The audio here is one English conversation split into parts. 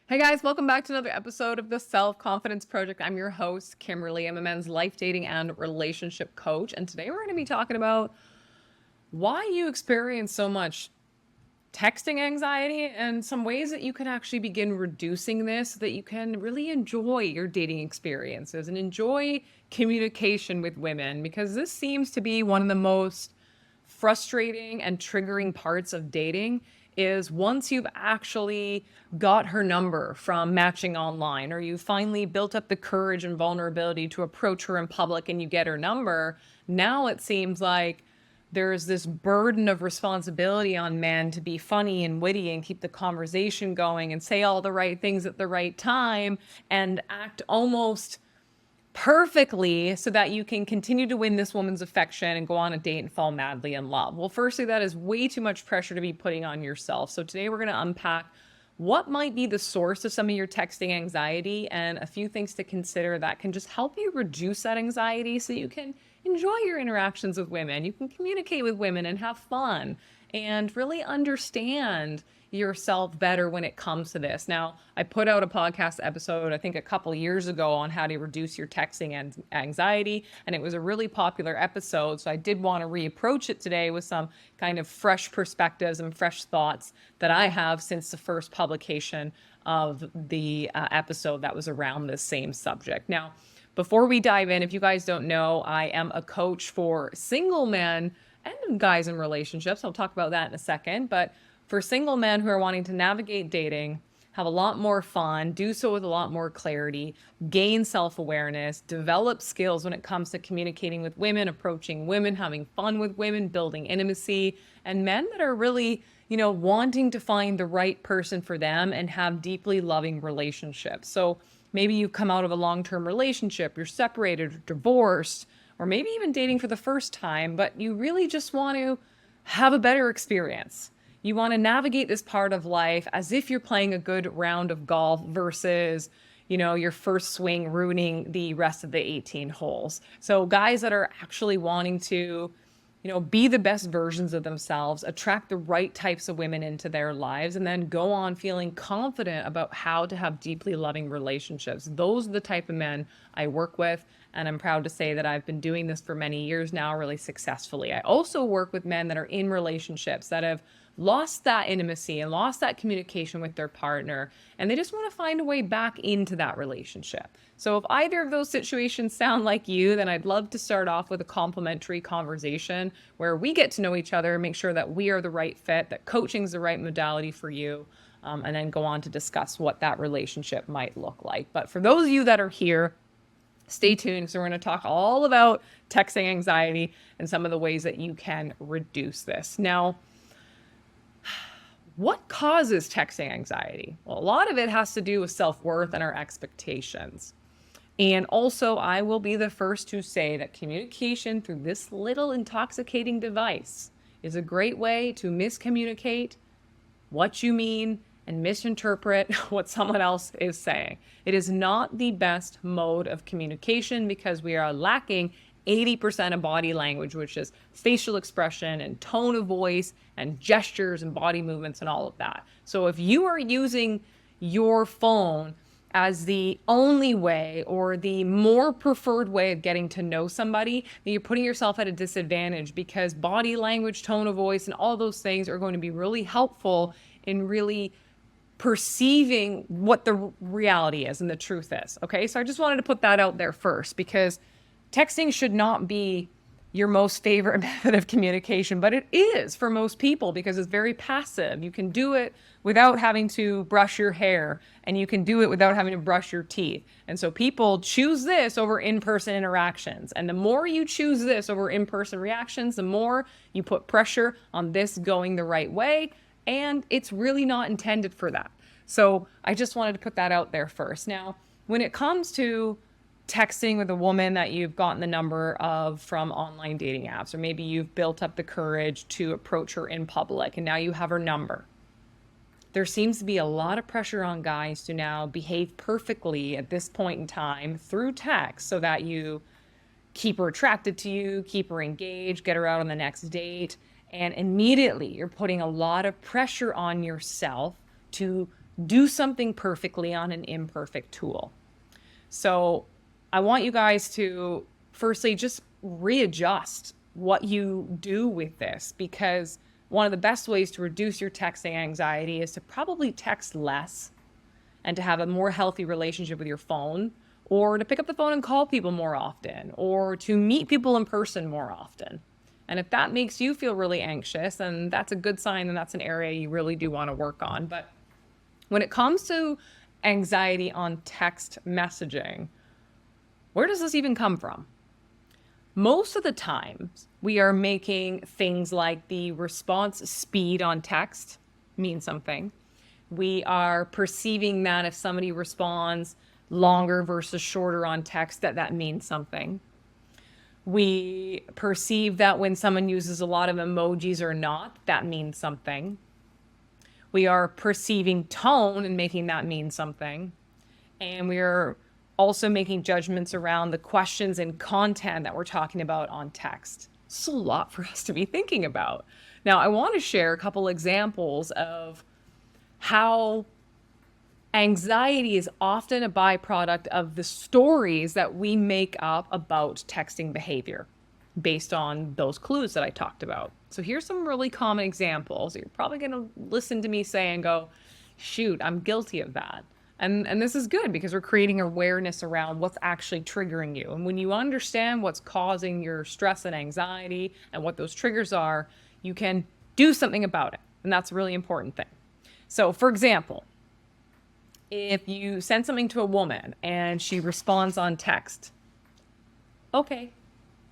Hey guys, welcome back to another episode of the Self-Confidence Project. I'm your host, Kimberly. I'm a men's life, dating, and relationship coach. And today we're going to be talking about why you experience so much texting anxiety and some ways that you can actually begin reducing this so that you can really enjoy your dating experiences and enjoy communication with women, because this seems to be one of the most frustrating and triggering parts of dating. Is once you've actually got her number from matching online, or you finally built up the courage and vulnerability to approach her in public and you get her number, now it seems like there's this burden of responsibility on men to be funny and witty and keep the conversation going and say all the right things at the right time and act almost perfectly so that you can continue to win this woman's affection and go on a date and fall madly in love. Well, firstly, that is way too much pressure to be putting on yourself. So today we're going to unpack what might be the source of some of your texting anxiety and a few things to consider that can just help you reduce that anxiety so you can enjoy your interactions with women. You can communicate with women and have fun and really understand yourself better when it comes to this. Now, I put out a podcast episode, I think a couple years ago, on how to reduce your texting and anxiety, and it was a really popular episode. So I did want to reapproach it today with some kind of fresh perspectives and fresh thoughts that I have since the first publication of the episode that was around this same subject. Now, before we dive in, if you guys don't know, I am a coach for single men and guys in relationships. I'll talk about that in a second, but for single men who are wanting to navigate dating, have a lot more fun, do so with a lot more clarity, gain self-awareness, develop skills when it comes to communicating with women, approaching women, having fun with women, building intimacy, and men that are really, wanting to find the right person for them and have deeply loving relationships. So maybe you come out of a long-term relationship, you're separated or divorced, or maybe even dating for the first time, but you really just want to have a better experience. You want to navigate this part of life as if you're playing a good round of golf versus, your first swing ruining the rest of the 18 holes. So guys that are actually wanting to, be the best versions of themselves, attract the right types of women into their lives, and then go on feeling confident about how to have deeply loving relationships. Those are the type of men I work with. And I'm proud to say that I've been doing this for many years now, really successfully. I also work with men that are in relationships that have lost that intimacy and lost that communication with their partner, and they just want to find a way back into that relationship. So if either of those situations sound like you, then I'd love to start off with a complimentary conversation where we get to know each other, make sure that we are the right fit, that coaching is the right modality for you, and then go on to discuss what that relationship might look like. But for those of you that are here, stay tuned, because we're going to talk all about texting anxiety and some of the ways that you can reduce this. Now, what causes texting anxiety? Well, a lot of it has to do with self-worth and our expectations. And also, I will be the first to say that communication through this little intoxicating device is a great way to miscommunicate what you mean and misinterpret what someone else is saying. It is not the best mode of communication because we are lacking 80% of body language, which is facial expression and tone of voice and gestures and body movements and all of that. So if you are using your phone as the only way or the more preferred way of getting to know somebody, then you're putting yourself at a disadvantage, because body language, tone of voice, and all those things are going to be really helpful in really perceiving what the reality is and the truth is. Okay, so I just wanted to put that out there first, because texting should not be your most favorite method of communication, but it is for most people because it's very passive. You can do it without having to brush your hair, and you can do it without having to brush your teeth. And so people choose this over in-person interactions. And the more you choose this over in-person reactions, the more you put pressure on this going the right way. And it's really not intended for that. So I just wanted to put that out there first. Now, when it comes to texting with a woman that you've gotten the number of from online dating apps, or maybe you've built up the courage to approach her in public and now you have her number, there seems to be a lot of pressure on guys to now behave perfectly at this point in time through text so that you keep her attracted to you, keep her engaged, get her out on the next date. And immediately you're putting a lot of pressure on yourself to do something perfectly on an imperfect tool. So I want you guys to firstly just readjust what you do with this, because one of the best ways to reduce your texting anxiety is to probably text less and to have a more healthy relationship with your phone, or to pick up the phone and call people more often, or to meet people in person more often. And if that makes you feel really anxious, then that's a good sign, and that's an area you really do want to work on. But when it comes to anxiety on text messaging, where does this even come from? Most of the times, we are making things like the response speed on text mean something. We are perceiving that if somebody responds longer versus shorter on text, that means something. We perceive that when someone uses a lot of emojis or not, that means something. We are perceiving tone and making that mean something. And we are also making judgments around the questions and content that we're talking about on text. It's a lot for us to be thinking about. Now, I want to share a couple examples of how anxiety is often a byproduct of the stories that we make up about texting behavior based on those clues that I talked about. So here's some really common examples. You're probably going to listen to me say and go, shoot, I'm guilty of that. And this is good because we're creating awareness around what's actually triggering you. And when you understand what's causing your stress and anxiety and what those triggers are, you can do something about it. And that's a really important thing. So, for example, if you send something to a woman and she responds on text, okay,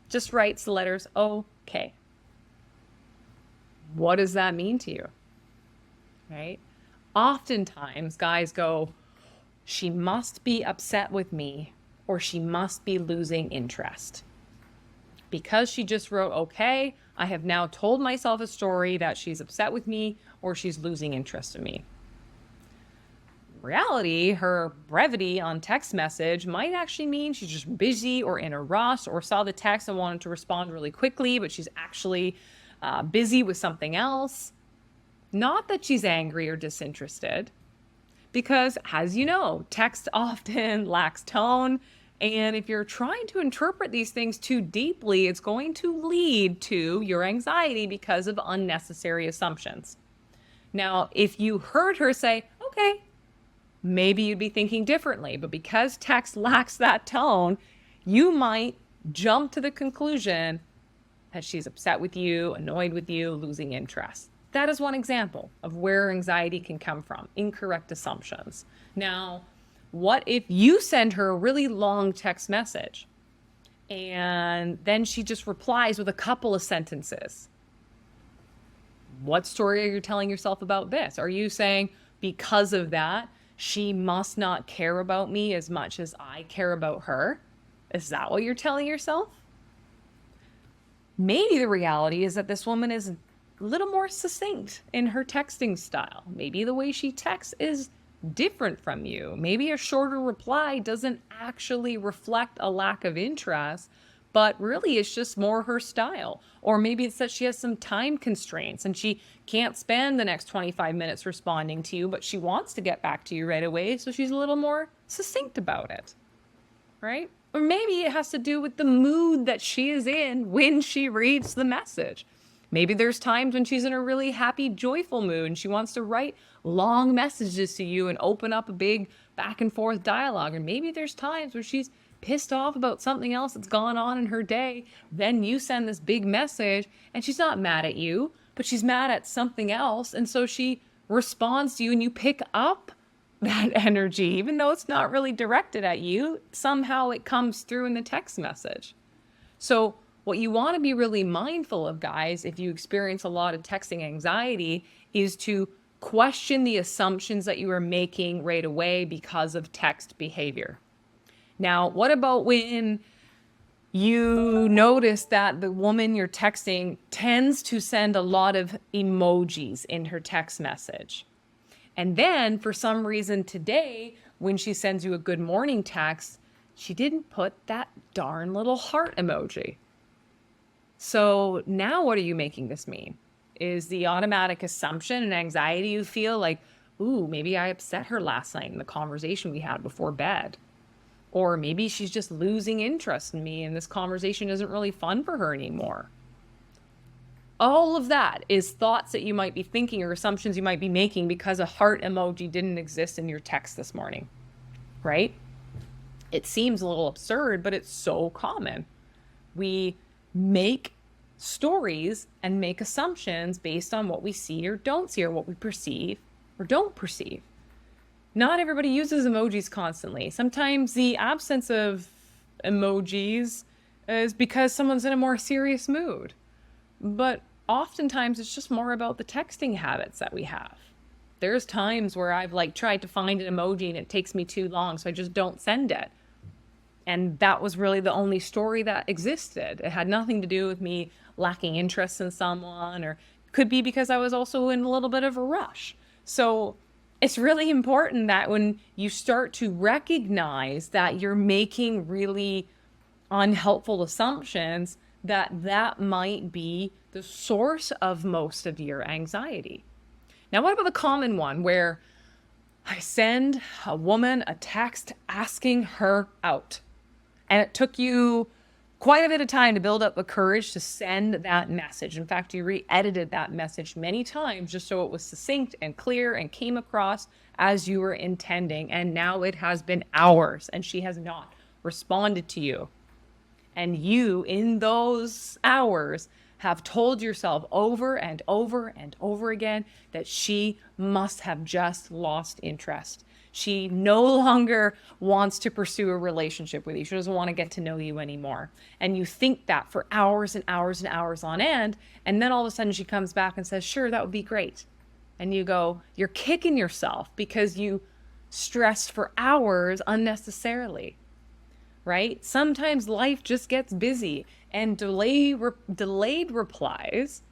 just writes the letters, okay. What does that mean to you? Right? Oftentimes, guys go, she must be upset with me, or she must be losing interest. Because she just wrote, okay, I have now told myself a story that she's upset with me or she's losing interest in me. In reality, her brevity on text message might actually mean she's just busy or in a rush, or saw the text and wanted to respond really quickly, but she's actually busy with something else. Not that she's angry or disinterested, because as you know, text often lacks tone. And if you're trying to interpret these things too deeply, it's going to lead to your anxiety because of unnecessary assumptions. Now, if you heard her say, okay, maybe you'd be thinking differently, but because text lacks that tone, you might jump to the conclusion that she's upset with you, annoyed with you, losing interest. That is one example of where anxiety can come from, incorrect assumptions. Now, what if you send her a really long text message and then she just replies with a couple of sentences? What story are you telling yourself about this? Are you saying, because of that, she must not care about me as much as I care about her? Is that what you're telling yourself? Maybe the reality is that this woman is a little more succinct in her texting style. Maybe the way she texts is different from you. Maybe a shorter reply doesn't actually reflect a lack of interest, but really it's just more her style. Or maybe it's that she has some time constraints and she can't spend the next 25 minutes responding to you, but she wants to get back to you right away, so she's a little more succinct about it, right? Or maybe it has to do with the mood that she is in when she reads the message. Maybe there's times when she's in a really happy, joyful mood and she wants to write long messages to you and open up a big back and forth dialogue. And maybe there's times where she's pissed off about something else that's gone on in her day. Then you send this big message and she's not mad at you, but she's mad at something else. And so she responds to you and you pick up that energy, even though it's not really directed at you. Somehow it comes through in the text message. So what you want to be really mindful of, guys, if you experience a lot of texting anxiety, is to question the assumptions that you are making right away because of text behavior. Now, what about when you notice that the woman you're texting tends to send a lot of emojis in her text message? And then for some reason today, when she sends you a good morning text, she didn't put that darn little heart emoji. So now what are you making this mean? Is the automatic assumption and anxiety you feel like, ooh, maybe I upset her last night in the conversation we had before bed. Or maybe she's just losing interest in me and this conversation isn't really fun for her anymore. All of that is thoughts that you might be thinking or assumptions you might be making because a heart emoji didn't exist in your text this morning, right? It seems a little absurd, but it's so common. We make stories and make assumptions based on what we see or don't see, or what we perceive or don't perceive. Not everybody uses emojis constantly. Sometimes the absence of emojis is because someone's in a more serious mood. But oftentimes it's just more about the texting habits that we have. There's times where I've tried to find an emoji and it takes me too long, so I just don't send it. And that was really the only story that existed. It had nothing to do with me lacking interest in someone, or could be because I was also in a little bit of a rush. So it's really important that when you start to recognize that you're making really unhelpful assumptions, that might be the source of most of your anxiety. Now, what about the common one where I send a woman a text asking her out, and it took you quite a bit of time to build up the courage to send that message. In fact, you re-edited that message many times just so it was succinct and clear and came across as you were intending. And now it has been hours and she has not responded to you. And you, in those hours, have told yourself over and over and over again that she must have just lost interest. She no longer wants to pursue a relationship with you. She doesn't want to get to know you anymore. And you think that for hours and hours and hours on end. And then all of a sudden she comes back and says, sure, that would be great. And you go, you're kicking yourself because you stressed for hours unnecessarily. Right? Sometimes life just gets busy, and delayed replies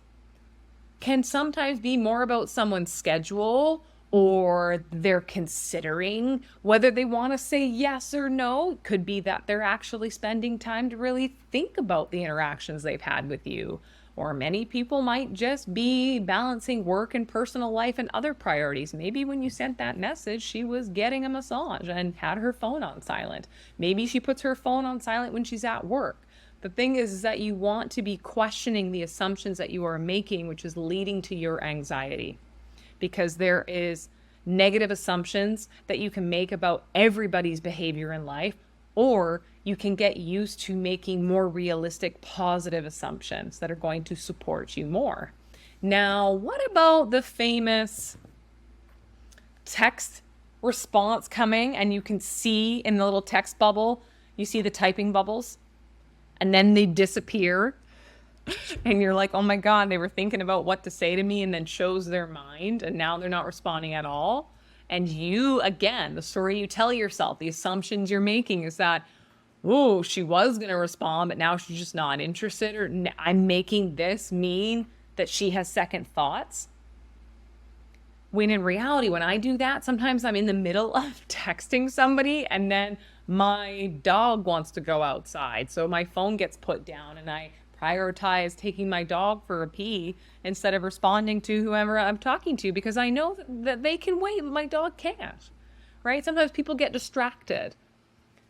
can sometimes be more about someone's schedule, or they're considering whether they want to say yes or no. It could be that they're actually spending time to really think about the interactions they've had with you. Or many people might just be balancing work and personal life and other priorities. Maybe when you sent that message, she was getting a massage and had her phone on silent. Maybe she puts her phone on silent when she's at work. The thing is that you want to be questioning the assumptions that you are making, which is leading to your anxiety. Because there is negative assumptions that you can make about everybody's behavior in life, or you can get used to making more realistic, positive assumptions that are going to support you more. Now, what about the famous text response coming, and you can see in the little text bubble, you see the typing bubbles, and then they disappear. And you're like, oh my God, they were thinking about what to say to me, and then shows their mind, and now they're not responding at all. And you, again, the story you tell yourself, the assumptions you're making is that, oh, she was going to respond, but now she's just not interested, or I'm making this mean that she has second thoughts. When in reality, when I do that, sometimes I'm in the middle of texting somebody and then my dog wants to go outside. So my phone gets put down and I prioritize taking my dog for a pee instead of responding to whoever I'm talking to, because I know that they can wait, but my dog can't, right? Sometimes people get distracted.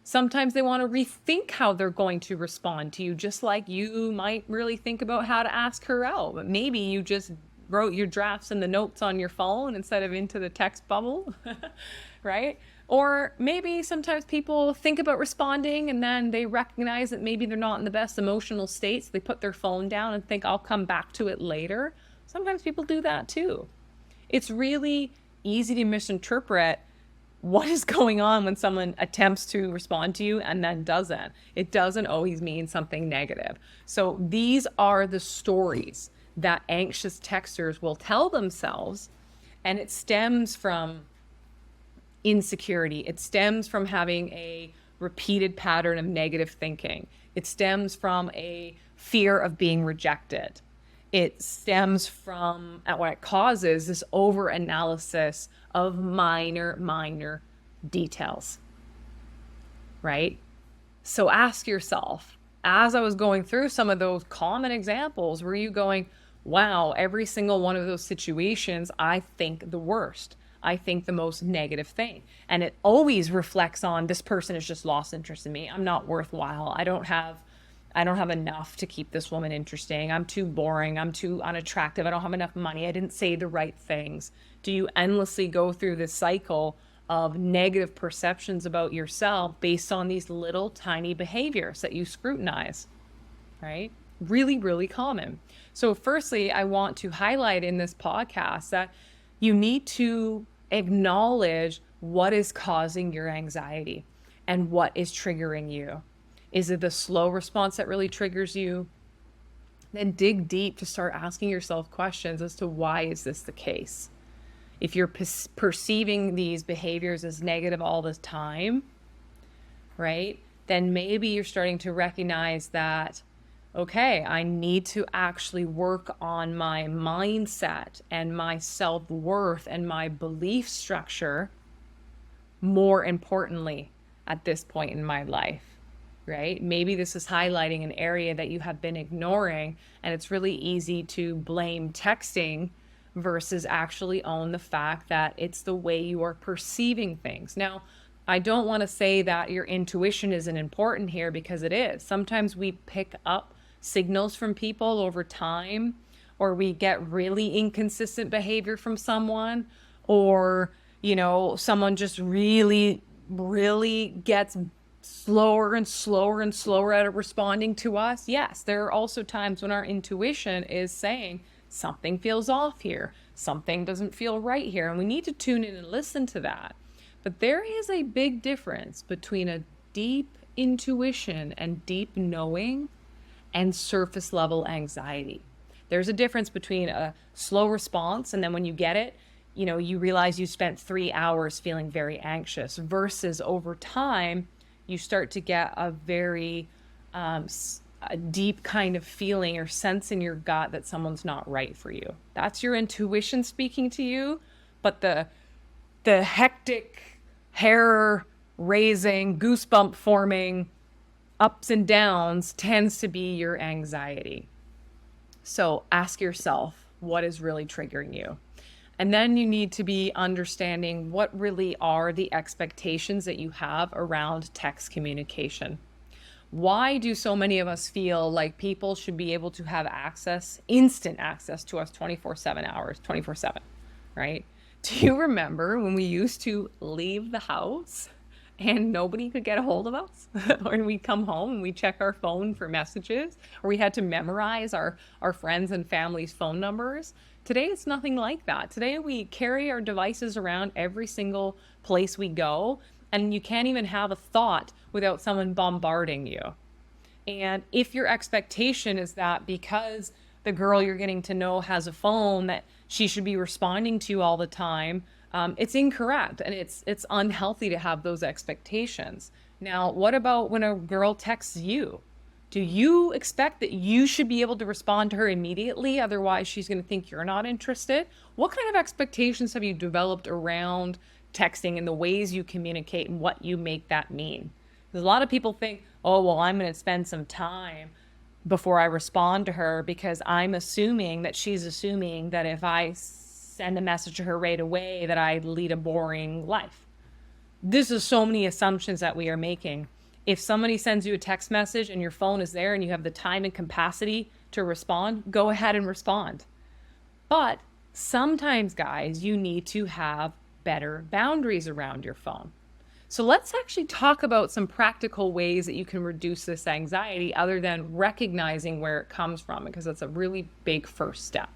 Sometimes they want to rethink how they're going to respond to you, just like you might really think about how to ask her out. But maybe you just wrote your drafts and the notes on your phone instead of into the text bubble, right? Or maybe sometimes people think about responding and then they recognize that maybe they're not in the best emotional state, so they put their phone down and think, I'll come back to it later. Sometimes people do that too. It's really easy to misinterpret what is going on when someone attempts to respond to you and then doesn't. It doesn't always mean something negative. So these are the stories that anxious texters will tell themselves, and it stems from insecurity. It stems from having a repeated pattern of negative thinking. It stems from a fear of being rejected. It stems from, what it causes, this over-analysis of minor details, right? So ask yourself, as I was going through some of those common examples, were you going, wow, every single one of those situations, I think the worst. I think, the most negative thing. And it always reflects on, this person has just lost interest in me. I'm not worthwhile. I don't have enough to keep this woman interesting. I'm too boring. I'm too unattractive. I don't have enough money. I didn't say the right things. Do you endlessly go through this cycle of negative perceptions about yourself based on these little tiny behaviors that you scrutinize, right? Really, really common. So firstly, I want to highlight in this podcast that you need to acknowledge what is causing your anxiety and what is triggering you. Is it the slow response that really triggers you? Then dig deep to start asking yourself questions as to why is this the case? If you're perceiving these behaviors as negative all the time, right? Then maybe you're starting to recognize that, okay, I need to actually work on my mindset and my self-worth and my belief structure more importantly at this point in my life. Right? Maybe this is highlighting an area that you have been ignoring, and it's really easy to blame texting versus actually own the fact that it's the way you are perceiving things. Now, I don't want to say that your intuition isn't important here, because it is. Sometimes we pick up signals from people over time, or we get really inconsistent behavior from someone, or, someone just really, really gets slower and slower and slower at responding to us. Yes, there are also times when our intuition is saying something feels off here, something doesn't feel right here, and we need to tune in and listen to that. But there is a big difference between a deep intuition and deep knowing and surface level anxiety. There's a difference between a slow response, and then when you get it, you realize you spent 3 hours feeling very anxious, versus over time you start to get a very a deep kind of feeling or sense in your gut that someone's not right for you. That's your intuition speaking to you. But the hectic, hair raising, goosebump forming ups and downs tends to be your anxiety. So ask yourself, what is really triggering you? And then you need to be understanding what really are the expectations that you have around text communication. Why do so many of us feel like people should be able to have instant access to us 24/7, right? Do you remember when we used to leave the house and nobody could get a hold of us? Or we'd come home and we'd check our phone for messages, or we had to memorize our friends and family's phone numbers? Today, it's nothing like that. Today, we carry our devices around every single place we go, and you can't even have a thought without someone bombarding you. And if your expectation is that because the girl you're getting to know has a phone, that she should be responding to you all the time, it's incorrect, and it's unhealthy to have those expectations. Now, what about when a girl texts you? Do you expect that you should be able to respond to her immediately? Otherwise, she's going to think you're not interested. What kind of expectations have you developed around texting and the ways you communicate and what you make that mean? Because a lot of people think, oh, well, I'm going to spend some time before I respond to her, because I'm assuming that she's assuming that if I send a message to her right away, that I lead a boring life. This is so many assumptions that we are making. If somebody sends you a text message and your phone is there and you have the time and capacity to respond, go ahead and respond. But sometimes, guys, you need to have better boundaries around your phone. So let's actually talk about some practical ways that you can reduce this anxiety, other than recognizing where it comes from, because that's a really big first step.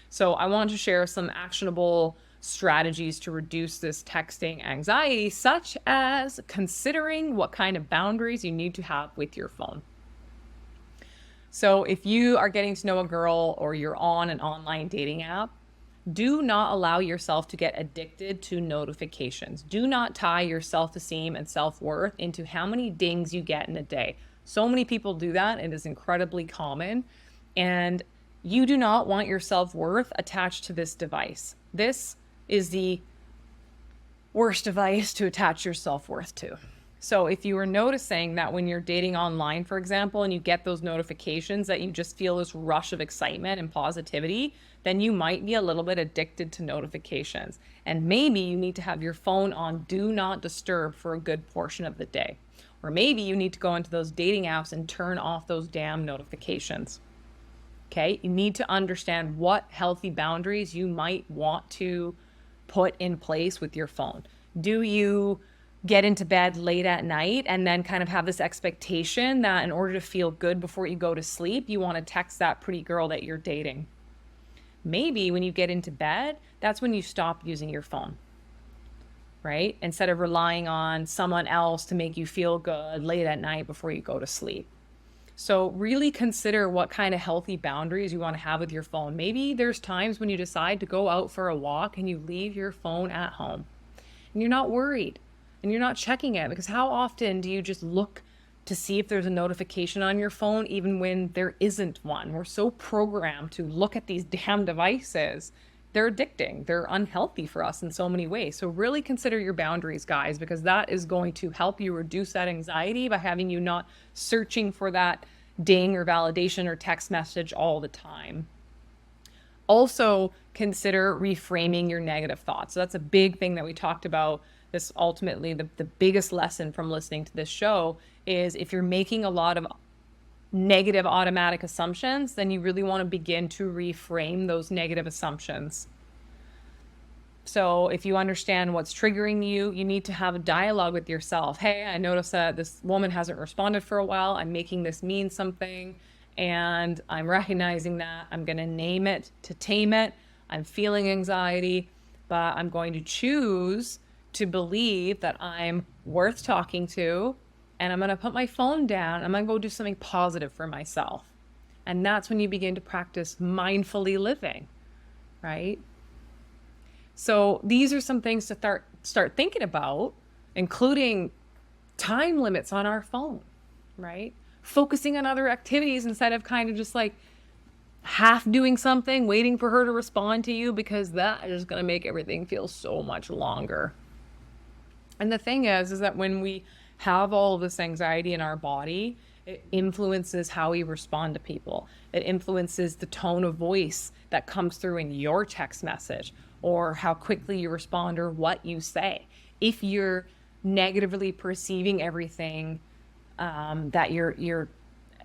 So I want to share some actionable strategies to reduce this texting anxiety, such as considering what kind of boundaries you need to have with your phone. So if you are getting to know a girl, or you're on an online dating app, do not allow yourself to get addicted to notifications. Do not tie your self-esteem and self-worth into how many dings you get in a day. So many people do that. It is incredibly common. And you do not want your self-worth attached to this device. This is the worst device to attach your self-worth to. So if you were noticing that when you're dating online, for example, and you get those notifications that you just feel this rush of excitement and positivity, then you might be a little bit addicted to notifications. And maybe you need to have your phone on do not disturb for a good portion of the day. Or maybe you need to go into those dating apps and turn off those damn notifications. Okay, you need to understand what healthy boundaries you might want to put in place with your phone. Do you get into bed late at night and then kind of have this expectation that in order to feel good before you go to sleep, you want to text that pretty girl that you're dating? Maybe when you get into bed, that's when you stop using your phone, right? Instead of relying on someone else to make you feel good late at night before you go to sleep. So really consider what kind of healthy boundaries you want to have with your phone. Maybe there's times when you decide to go out for a walk and you leave your phone at home and you're not worried and you're not checking it, because how often do you just look to see if there's a notification on your phone even when there isn't one? We're so programmed to look at these damn devices. They're addicting. They're unhealthy for us in so many ways. So really consider your boundaries, guys, because that is going to help you reduce that anxiety by having you not searching for that ding or validation or text message all the time. Also consider reframing your negative thoughts. So that's a big thing that we talked about. This ultimately, the biggest lesson from listening to this show is if you're making a lot of negative automatic assumptions, then you really want to begin to reframe those negative assumptions. So if you understand what's triggering you, you need to have a dialogue with yourself. Hey, I noticed that this woman hasn't responded for a while. I'm making this mean something, and I'm recognizing that. I'm going to name it to tame it. I'm feeling anxiety, but I'm going to choose to believe that I'm worth talking to, and I'm going to put my phone down. I'm going to go do something positive for myself. And that's when you begin to practice mindfully living, right? So these are some things to start thinking about, including time limits on our phone, right? Focusing on other activities instead of kind of just like half doing something, waiting for her to respond to you, because that is going to make everything feel so much longer. And the thing is that when we have all of this anxiety in our body, it influences how we respond to people. It influences the tone of voice that comes through in your text message, or how quickly you respond, or what you say. If you're negatively perceiving everything,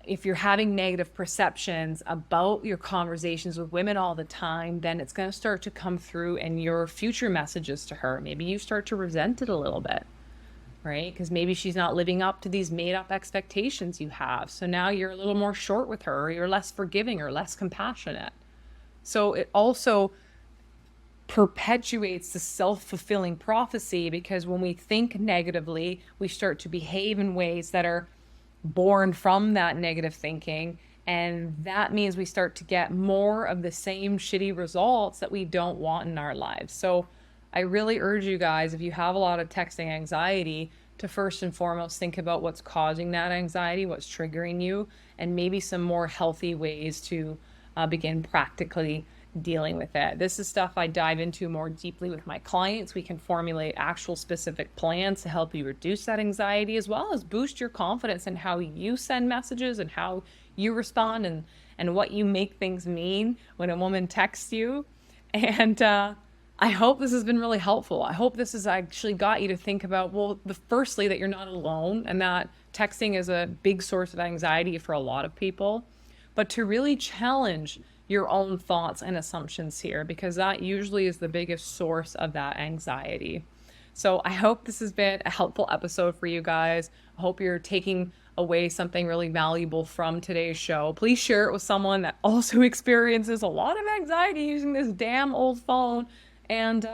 if you're having negative perceptions about your conversations with women all the time, then it's going to start to come through in your future messages to her. Maybe you start to resent it a little bit, right? Because maybe she's not living up to these made up expectations you have. So now you're a little more short with her, or you're less forgiving or less compassionate. So it also perpetuates the self-fulfilling prophecy, because when we think negatively, we start to behave in ways that are born from that negative thinking, and that means we start to get more of the same shitty results that we don't want in our lives. So I really urge you guys, if you have a lot of texting anxiety, to first and foremost think about what's causing that anxiety, what's triggering you, and maybe some more healthy ways to begin practically dealing with it. This is stuff I dive into more deeply with my clients. We can formulate actual specific plans to help you reduce that anxiety, as well as boost your confidence in how you send messages and how you respond, and what you make things mean when a woman texts you. And I hope this has been really helpful. I hope this has actually got you to think about, well, firstly, that you're not alone, and that texting is a big source of anxiety for a lot of people, but to really challenge your own thoughts and assumptions here, because that usually is the biggest source of that anxiety. So I hope this has been a helpful episode for you guys. I hope you're taking away something really valuable from today's show. Please share it with someone that also experiences a lot of anxiety using this damn old phone, and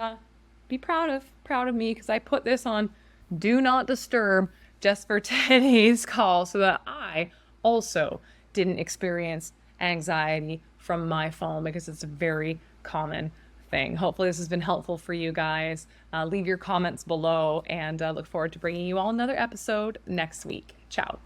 be proud of me, because I put this on do not disturb just for today's call, so that I also didn't experience anxiety from my phone, because it's a very common thing. Hopefully this has been helpful for you guys. Leave your comments below, and look forward to bringing you all another episode next week. Ciao.